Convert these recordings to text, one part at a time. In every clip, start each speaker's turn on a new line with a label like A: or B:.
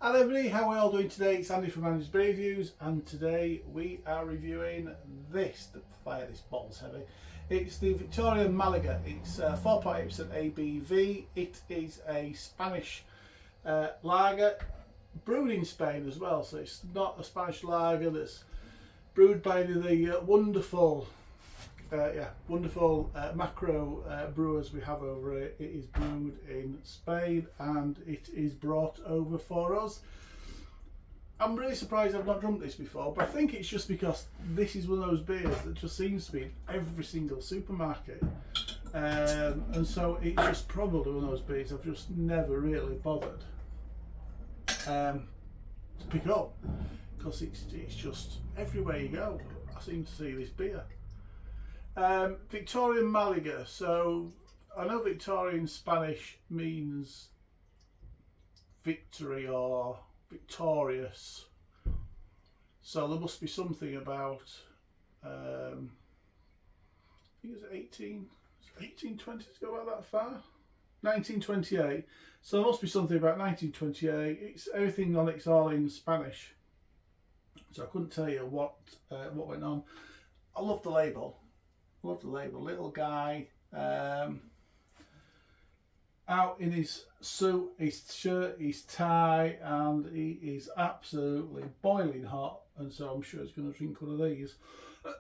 A: Hello everybody, how are we all doing today? It's Andy from Andy's Beer Reviews, and today we are reviewing this bottle's heavy. It's the Victorian Malaga. It's 4.8% ABV. It is a Spanish lager, brewed in Spain as well, so it's not a Spanish lager that's brewed by the wonderful macro brewers we have over here. It is brewed in Spain and it is brought over for us. I'm really surprised I've not drunk this before, but I think it's just because this is one of those beers that just seems to be in every single supermarket, and so it's just probably one of those beers I've just never really bothered to pick up, because it's just everywhere you go I seem to see this beer. Victorian Malaga. So I know Victorian Spanish means victory or victorious. So there must be something about I think it's 1820 to go back that far. 1928. So there must be something about 1928. It's everything on it's all in Spanish. So I couldn't tell you what went on. I love the label. Love the label. Little guy out in his suit, his shirt, his tie, and he is absolutely boiling hot, and so I'm sure he's going to drink one of these.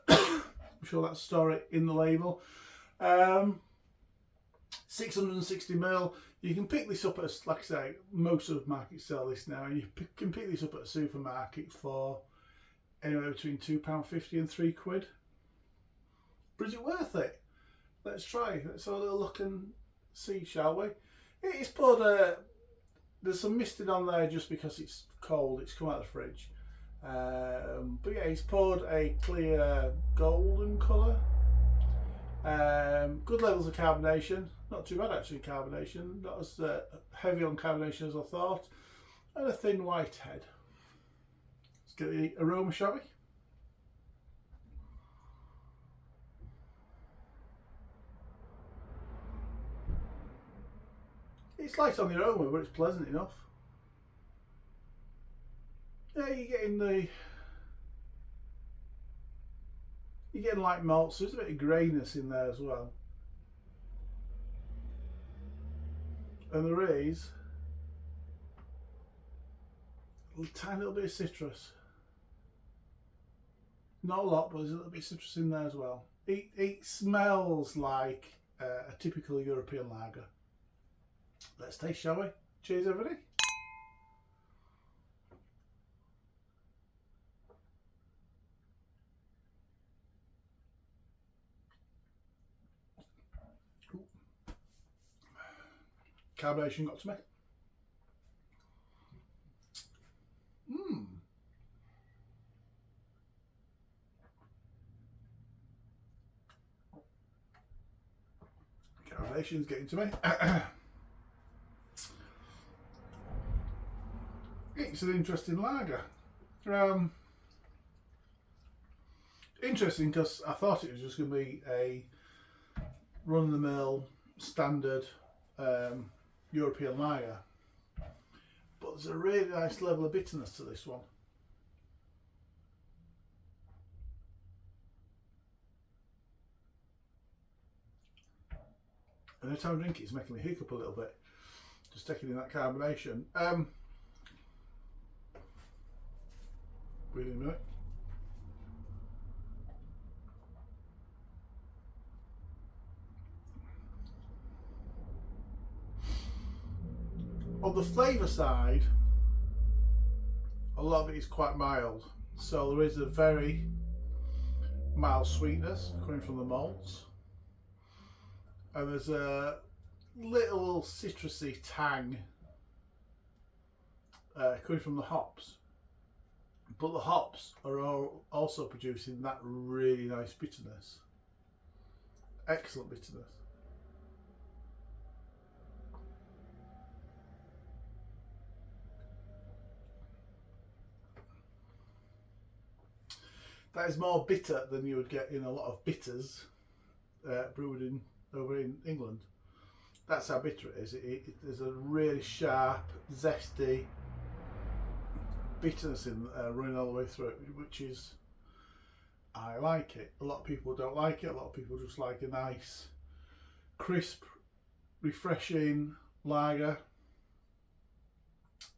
A: I'm sure that's the story in the label. 660ml. You can pick this up at, like I say, most supermarkets sell this now, and you can pick this up at a supermarket for anywhere between £2.50 and £3. But is it worth it? Let's try. Let's have a little look and see, shall we? It's poured, there's some misting on there just because it's cold, it's come out of the fridge. But yeah, it's poured a clear golden colour. Good levels of carbonation, not too bad actually carbonation, not as heavy on carbonation as I thought. And a thin white head. Let's get the aroma, shall we? It's light on the aroma, but it's pleasant enough. Yeah, you're getting light malts, so there's a bit of grayness in there as well. And there is a tiny little bit of citrus. Not a lot, but there's a little bit of citrus in there as well. It smells like a typical European lager. Let's taste, shall we? Cheers, everybody. Ooh. Carbonation got to me. Carbonation's getting to me. It's an interesting lager. Interesting because I thought it was just going to be a run-of-the-mill standard European lager, but there's a really nice level of bitterness to this one. And every time I drink it, it's making me hiccup a little bit, just taking in that carbonation. Breathing a minute. On the flavour side, a lot of it is quite mild, so there is a very mild sweetness coming from the malts, and there's a little citrusy tang coming from the hops, but the hops are also producing that really nice bitterness, excellent bitterness. That is more bitter than you would get in a lot of bitters brewed over in England. That's how bitter it is. There's a really sharp, zesty bitterness in running all the way through it, which is, I like it. A lot of people don't like it. A lot of people just like a nice, crisp, refreshing lager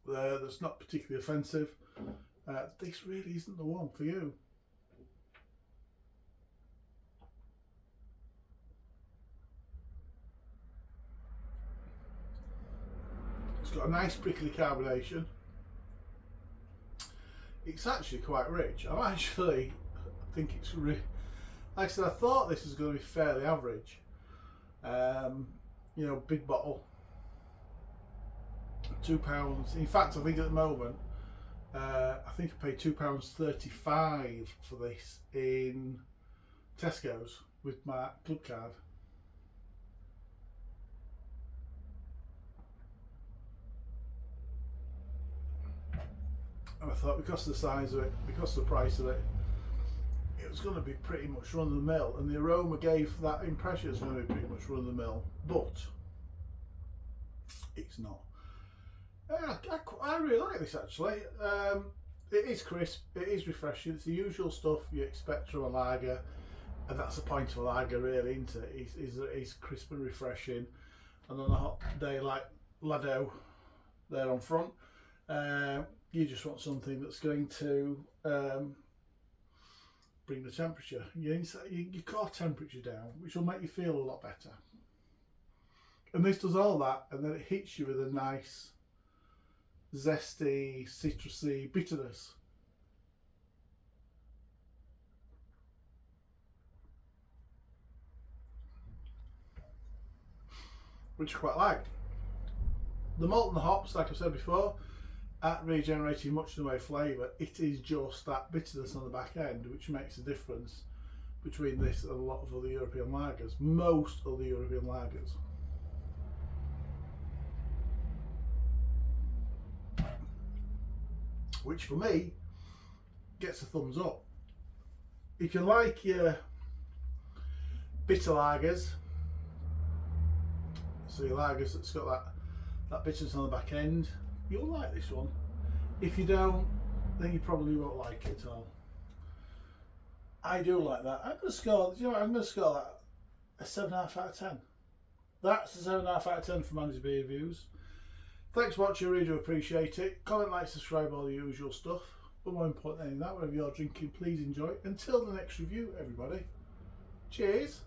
A: that's not particularly offensive. This really isn't the one for you. It's got a nice prickly carbonation. It's actually quite rich. I think it's like I said, I thought this was going to be fairly average. You know, big bottle, £2. In fact, I think at the moment, I think I paid £2.35 for this in Tesco's with my club card. And I thought, because of the size of it, because of the price of it, it was going to be pretty much run of the mill, and the aroma gave that impression it's going to be pretty much run of the mill, but it's not. I really like this actually. It is crisp, it is refreshing, it's the usual stuff you expect from a lager, and that's the point of a lager really, isn't it? It's crisp and refreshing, and on a hot day like Lado there on front, you just want something that's going to bring the temperature, your core temperature down, which will make you feel a lot better. And this does all that, and then it hits you with a nice, zesty, citrusy bitterness. Which I quite like. The malt and the hops, like I said before, aren't really generating much in the way of flavour. It is just that bitterness on the back end which makes a difference between this and a lot of other European lagers. Most other European lagers. Which for me gets a thumbs up. If you like your bitter lagers, so your lagers that's got that bitterness on the back end, you'll like this one. If you don't, then you probably won't like it at all. I do like that. I'm going to score, you know what, I'm going to score that a 7.5 out of 10. That's a 7.5 out of 10 for Manny's Beer Reviews. Thanks for watching, I really do appreciate it. Comment, like, subscribe, all the usual stuff. But more important than that, whatever you're drinking, please enjoy. Until the next review, everybody. Cheers.